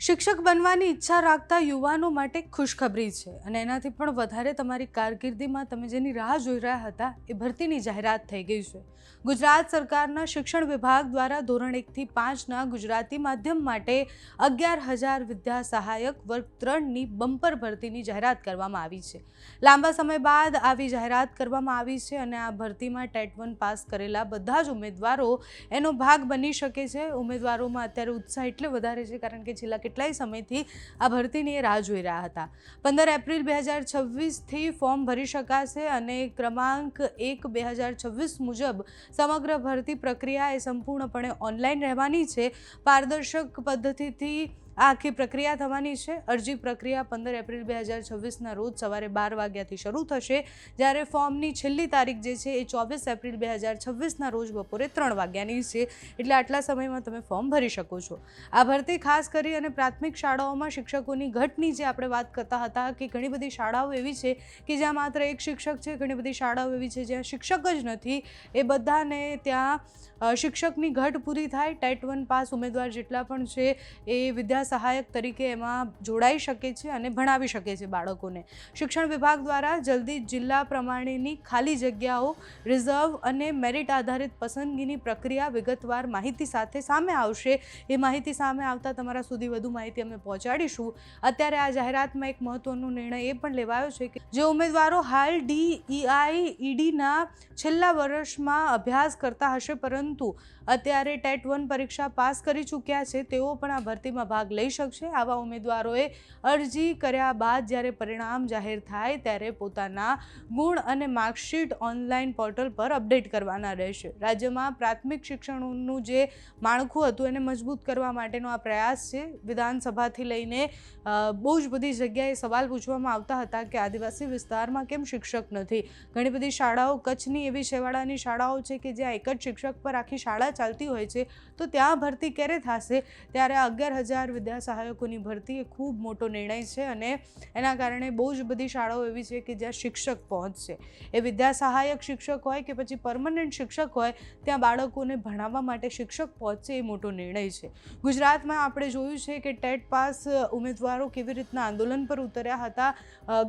શિક્ષક બનવાની ઈચ્છા રાખતા યુવાનો માટે ખુશખબરી છે અને એનાથી પણ વધારે તમારી કારકિર્દીમાં તમે જેની રાહ જોઈ રહ્યા હતા એ ભરતીની જાહેરાત થઈ ગઈ છે। ગુજરાત સરકારના શિક્ષણ વિભાગ દ્વારા ધોરણ 1 થી 5ના ગુજરાતી માધ્યમ માટે 11,000 વિદ્યા સહાયક વર્ગ 3ની બમ્પર ભરતીની જાહેરાત કરવામાં આવી છે। લાંબા સમય બાદ આવી જાહેરાત કરવામાં આવી છે અને આ ભરતીમાં ટેટ 1 પાસ કરેલા બધા જ ઉમેદવારો એનો ભાગ બની શકે છે। ઉમેદવારોમાં અત્યારે ઉત્સાહ એટલે વધારે છે કારણ કે છેલ્લા કેટલાય સમયથી આ ભરતીની રાહ જોઈ રહ્યા હતા। 15 એપ્રિલ 2026થી ફોર્મ ભરી શકાશે અને ક્રમાંક 1/2026 મુજબ સમગ્ર ભરતી પ્રક્રિયા એ સંપૂર્ણપણે ઓનલાઈન રહેવાની છે। પારદર્શક પદ્ધતિથી આ આખી પ્રક્રિયા થવાની છે। અરજી પ્રક્રિયા 15 એપ્રિલ 2026ના રોજ સવારે 12 વાગ્યાથી શરૂ થશે, જ્યારે ફોર્મની છેલ્લી તારીખ જે છે એ 24 એપ્રિલ 2026ના રોજ બપોરે 3 વાગ્યાની છે, એટલે આટલા સમયમાં તમે ફોર્મ ભરી શકો છો। આ ભરતી ખાસ કરી અને પ્રાથમિક શાળાઓમાં શિક્ષકોની ઘટની જે આપણે વાત કરતા હતા કે ઘણી બધી શાળાઓ એવી છે કે જ્યાં માત્ર એક શિક્ષક છે, ઘણી બધી શાળાઓ એવી છે જ્યાં શિક્ષક જ નથી, એ બધાને ત્યાં શિક્ષકની ઘટ પૂરી થાય। ટેટ 1 પાસ ઉમેદવાર જેટલા પણ છે એ વિદ્યા સહાયક તરીકે એમાં જોડાઈ શકે છે અને ભણાવી શકે છે બાળકોને। શિક્ષણ વિભાગ દ્વારા જલ્દી જિલ્લા પ્રમાણેની ખાલી જગ્યાઓ, રિઝર્વ અને મેરિટ આધારિત પસંદગીની પ્રક્રિયા વિગતવાર માહિતી સાથે સામે આવશે। એ માહિતી સામે આવતા તમારા સુધી વધુ માહિતી અમે પહોંચાડીશું। અત્યારે આ જાહેરાતમાં એક મહત્વનો નિર્ણય એ પણ લેવાયો છે કે જે ઉમેદવારો હાલ DEI EDના છેલ્લા વર્ષમાં અભ્યાસ કરતા હશે પરંતુ અત્યારે ટેટ 1 પરીક્ષા પાસ કરી ચૂક્યા છે, તેઓ પણ આ ભરતીમાં ભાગ લઈ શકશે। આવા ઉમેદવારોએ અરજી કર્યા બાદ જ્યારે પરિણામ જાહેર થાય ત્યારે પોતાના ગુણ અને માર્કશીટ ઓનલાઈન પોર્ટલ પર અપડેટ કરવાના રહેશે। રાજ્યમાં પ્રાથમિક શિક્ષણનું જે માળખું હતું એને મજબૂત કરવા માટેનો આ પ્રયાસ છે। વિધાનસભાથી લઈને બહુ જ બધી જગ્યાએ સવાલ પૂછવામાં આવતા હતા કે આદિવાસી વિસ્તારમાં કેમ શિક્ષક નથી। ઘણી બધી શાળાઓ કચ્છની એવી છેવાડાની શાળાઓ છે કે જ્યાં એક જ શિક્ષક પર આખી શાળા ચાલતી હોય છે, તો ત્યાં ભરતી ક્યારે થશે? ત્યારે 11,000 વિદ્યા સહાયકોની ભરતી એ ખૂબ મોટો નિર્ણય છે અને એના કારણે બહુ જ બધી શાળાઓ એવી છે કે જ્યાં શિક્ષક પહોંચશે। એ વિદ્યા સહાયક શિક્ષક હોય કે પછી પરમનન્ટ શિક્ષક હોય, ત્યાં બાળકોને ભણાવવા માટે શિક્ષક પહોંચશે એ મોટો નિર્ણય છે। ગુજરાતમાં આપણે જોયું છે કે ટેટ પાસ ઉમેદવારો કેવી રીતના આંદોલન પર ઉતર્યા હતા।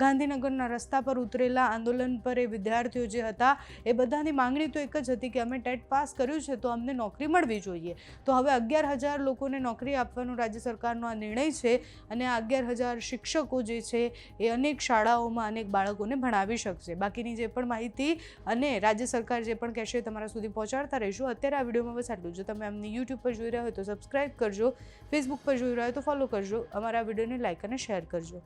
ગાંધીનગરના રસ્તા પર ઉતરેલા આંદોલન પર એ વિદ્યાર્થીઓ જે હતા એ બધાની માંગણી તો એક જ હતી કે અમે ટેટ પાસ કર્યું છે તો અમને નોકરી મળવી જોઈએ। તો હવે 11,000 લોકોને નોકરી આપવાનો રાજ્ય સરકારનો આ નિર્ણય છે અને આ 11,000 શિક્ષકો જે છે એ અનેક શાળાઓમાં અનેક બાળકોને ભણાવી શકશે। બાકીની જે પણ માહિતી અને રાજ્ય સરકાર જે પણ કહેશે તમારા સુધી પહોંચાડતા રહીશું। અત્યારે આ વિડીયોમાં બસ આટલું। જો તમે અમને YouTube પર જોઈ રહ્યા હોય તો સબસ્ક્રાઈબ કરજો, ફેસબુક પર જોઈ રહ્યા હોય તો ફોલો કરજો, અમારા વિડીયોને લાઇક અને શેર કરજો।